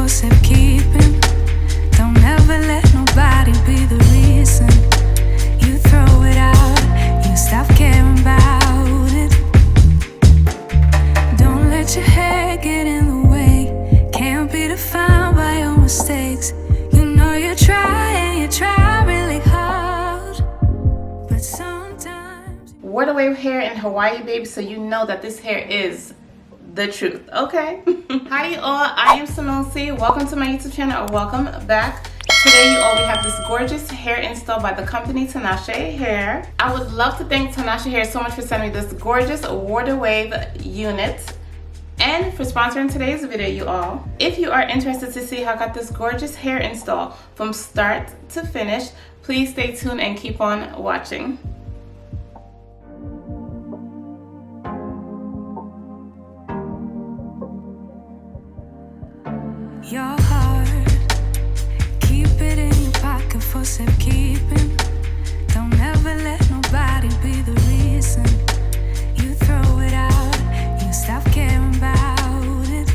for safekeeping. Don't ever let nobody be the reason you throw it out, you stop caring about it. Don't let your hair get in the way, can't be defined by your mistakes. You know you try and you try really hard, but sometimes wore the wave hair in Hawaii, baby, so you know that this hair is the truth, okay? Hi you all, I am iamSimoneC. Welcome to my YouTube channel, or welcome back. Today you all, we have this gorgeous hair install by the company Tinashe Hair. I would love to thank Tinashe Hair so much for sending me this gorgeous water wave unit and for sponsoring today's video, you all. If you are interested to see how I got this gorgeous hair install from start to finish, please stay tuned and keep on watching. your heart, keep it in your pocket for safekeeping. Don't ever let nobody be the reason you throw it out, you stop caring about it.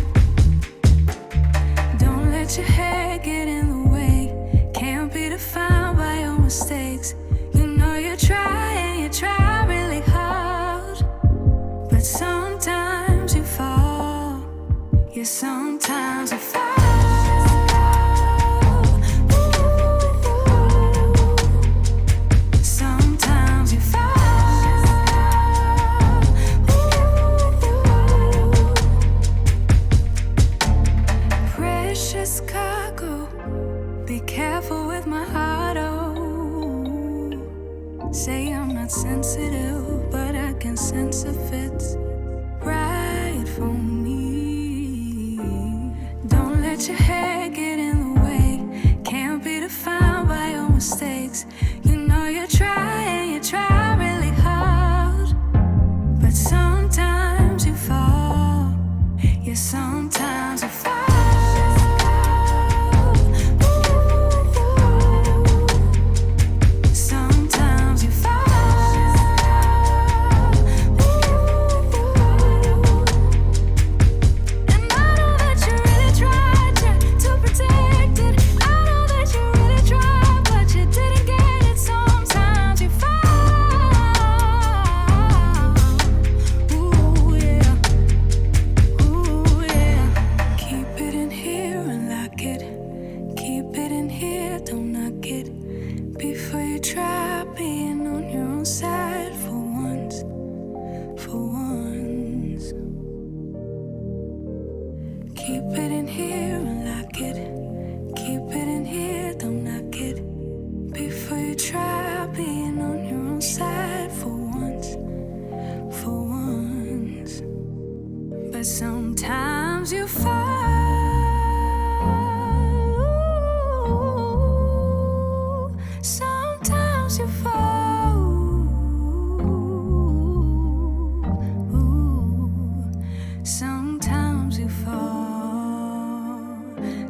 Don't let your hair get in the way, can't be defined by your mistakes. You know you try and you try really hard, but sometimes you fall. Yeah, sometimes you fall. Say I'm not sensitive, but I can sense if it's right for me. Don't let your hair get in the way, can't be defined by your mistakes. You know you try and you try really hard, but sometimes you fall. Yeah, sometimes you fall. Keep it in here and lock it. Keep it in here, don't knock it. Before you try being on your own side for once. For once. But sometimes you fall. Sometimes you fall. Sometimes you fall.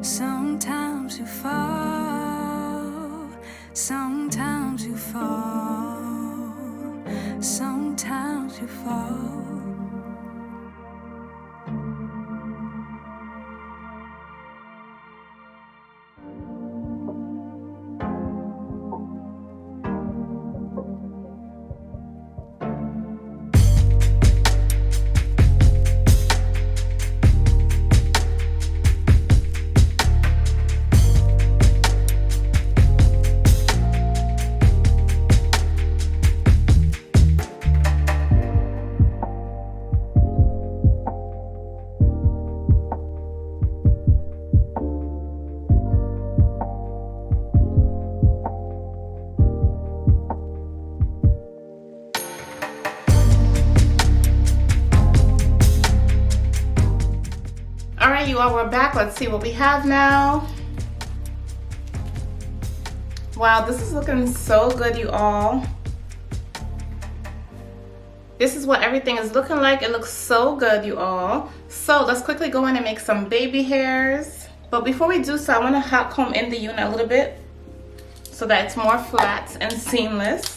Sometimes you fall. Sometimes you fall. Sometimes you fall. Alright you all, we're back. Let's see what we have now. Wow, this is looking so good, you all. This is what everything is looking like. It looks so good, you all. So let's quickly go in and make some baby hairs. But before we do so, I want to hot comb in the unit a little bit so that it's more flat and seamless.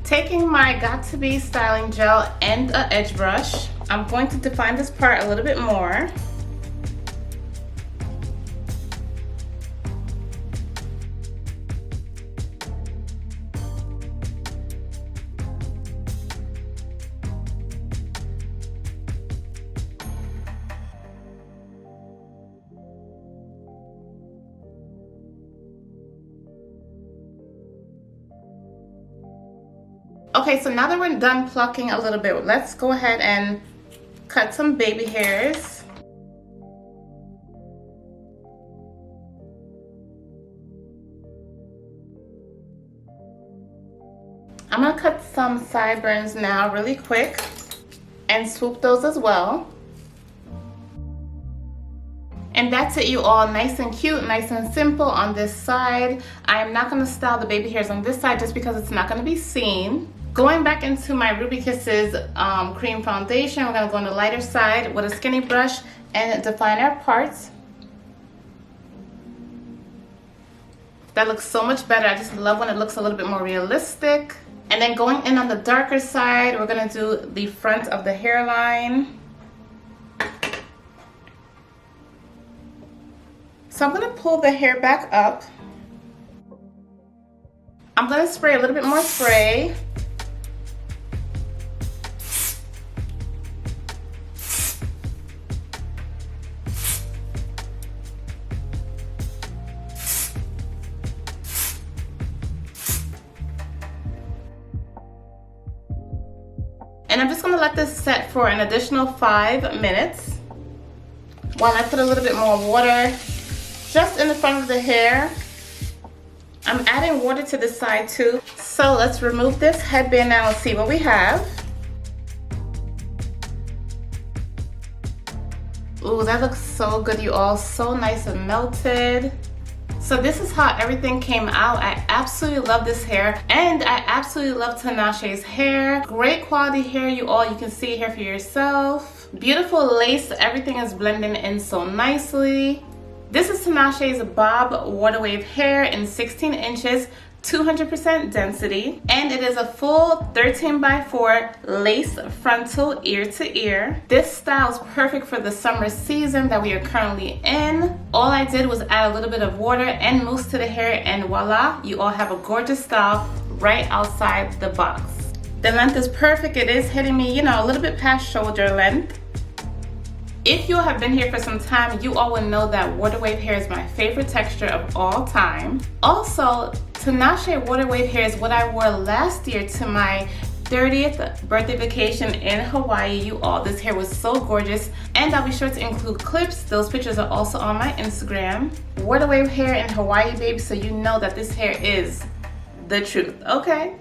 Taking my Got To Be styling gel and an edge brush, I'm going to define this part a little bit more. Okay, so now that we're done plucking a little bit, let's go ahead and cut some baby hairs. I'm gonna cut some sideburns now really quick and swoop those as well. And that's it, you all. Nice and cute, nice and simple on this side. I am not gonna style the baby hairs on this side just because it's not gonna be seen. Going back into my Ruby Kisses cream foundation, we're gonna go on the lighter side with a skinny brush and define our parts. That looks so much better. I just love when it looks a little bit more realistic. And then going in on the darker side, we're gonna do the front of the hairline. So I'm gonna pull the hair back up. I'm gonna spray a little bit more spray. And I'm just gonna let this set for an additional 5 minutes while I put a little bit more water just in the front of the hair. I'm adding water to the side too. So let's remove this headband now and see what we have. Ooh, that looks so good, you all. So nice and melted. So this is how everything came out. I absolutely love this hair, and I absolutely love Tinashe's hair. Great quality hair, you all. You can see it here for yourself. Beautiful lace. Everything is blending in so nicely. This is Tinashe's bob water wave hair in 16 inches, 200% density, and it is a full 13x4 lace frontal ear to ear. This style is perfect for the summer season that we are currently in. All I did was add a little bit of water and mousse to the hair, and voila, you all have a gorgeous style right outside the box. The length is perfect. It is hitting me, you know, a little bit past shoulder length. If you have been here for some time, you all will know that water wave hair is my favorite texture of all time. Also, Tinashe water wave hair is what I wore last year to my 30th birthday vacation in Hawaii, you all. This hair was so gorgeous, and I'll be sure to include clips. Those pictures are also on my Instagram. Water wave hair in Hawaii, baby, so you know that this hair is the truth, okay?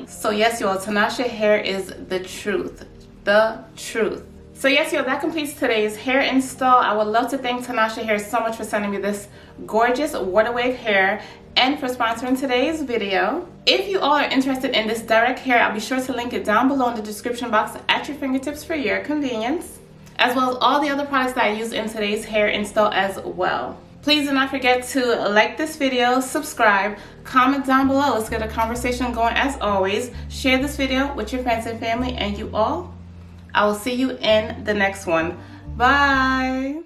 So yes, you all, Tinashe hair is the truth. The truth. So yes, y'all, that completes today's hair install. I would love to thank Tinashe Hair so much for sending me this gorgeous water wave hair and for sponsoring today's video. If you all are interested in this direct hair, I'll be sure to link it down below in the description box at your fingertips for your convenience, as well as all the other products that I use in today's hair install as well. Please do not forget to like this video, subscribe, comment down below. Let's get a conversation going as always. Share this video with your friends and family, and you all, I will see you in the next one. Bye.